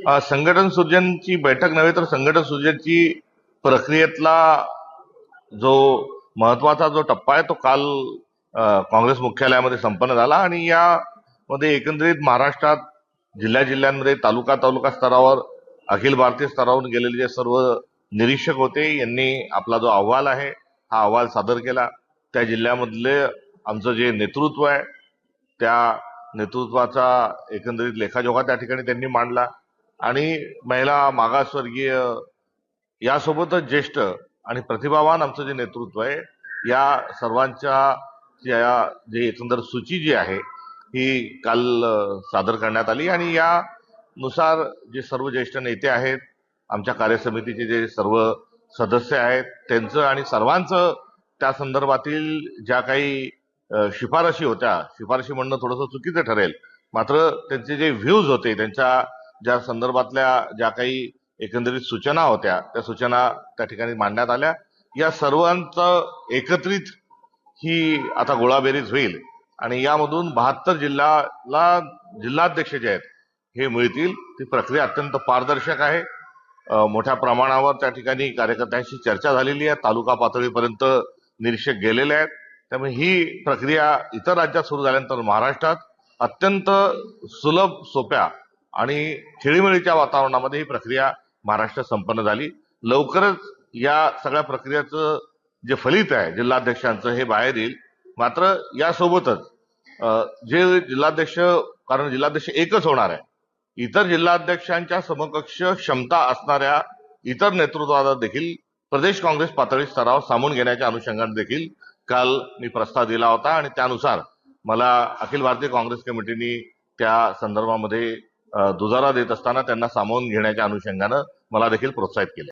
संघटन सृजनची बैठक नव्हे तर संघटन सृजनची प्रक्रियेतला जो महत्वाचा जो टप्पा आहे तो काल काँग्रेस मुख्यालयामध्ये संपन्न झाला आणि यामध्ये एकंदरीत महाराष्ट्रात जिल्ह्यामध्ये तालुका स्तरावर अखिल भारतीय स्तरावरून गेलेले जे सर्व निरीक्षक होते यांनी आपला जो अहवाल आहे हा अहवाल सादर केला। त्या जिल्ह्यामधले आमचं जे नेतृत्व आहे त्या नेतृत्वाचा एकंदरीत लेखाजोखा त्या ठिकाणी त्यांनी मांडला आणि महिला मागासवर्गीय यासोबतच ज्येष्ठ आणि प्रतिभावान आमचं जे नेतृत्व आहे या सर्वांच्या जे एकंदर सूची जी आहे ही काल सादर करण्यात आली आणि यानुसार जे सर्व ज्येष्ठ नेते आहेत आमच्या कार्यसमितीचे जे सर्व सदस्य आहेत त्यांचं आणि सर्वांचं त्या संदर्भातील ज्या काही शिफारशी होत्या, शिफारशी म्हणणं थोडंसं चुकीचं ठरेल, मात्र त्यांचे जे व्ह्यूज होते त्यांच्या ज्या संदर्भातल्या ज्या काही एकंदरीत सूचना होत्या त्या सूचना त्या ठिकाणी मांडण्यात आल्या। या सर्वांचं एकत्रित ही आता गोळाबेरीज होईल आणि यामधून 72 जिल्ह्याला जिल्हाध्यक्ष जे आहेत हे मिळतील। ती प्रक्रिया अत्यंत पारदर्शक आहे। मोठ्या प्रमाणावर त्या ठिकाणी कार्यकर्त्यांशी चर्चा झालेली आहे, तालुका पातळीपर्यंत निरीक्षक गेलेले आहेत। त्यामुळे ही प्रक्रिया इतर राज्यात सुरू झाल्यानंतर महाराष्ट्रात अत्यंत सुलभ, सोप्या आणि खेळीमेळीच्या वातावरणामध्ये ही प्रक्रिया महाराष्ट्रात संपन्न झाली। लवकरच या सगळ्या प्रक्रियेचं जे फलित आहे जिल्हाध्यक्षांचं हे बाहेर येईल। मात्र यासोबतच जे जिल्हाध्यक्ष, कारण जिल्हाध्यक्ष एकच होणार आहे, इतर जिल्हाध्यक्षांच्या समकक्ष क्षमता असणाऱ्या इतर नेतृत्वाला देखील प्रदेश काँग्रेस पातळी स्तरावर सामावून घेण्याच्या अनुषंगाने देखील काल मी प्रस्ताव दिला होता आणि त्यानुसार मला अखिल भारतीय काँग्रेस कमिटीने त्या संदर्भामध्ये दुजारा देत असताना त्यांना सामावून घेण्याच्या अनुषंगाने मला देखील प्रोत्साहित केले।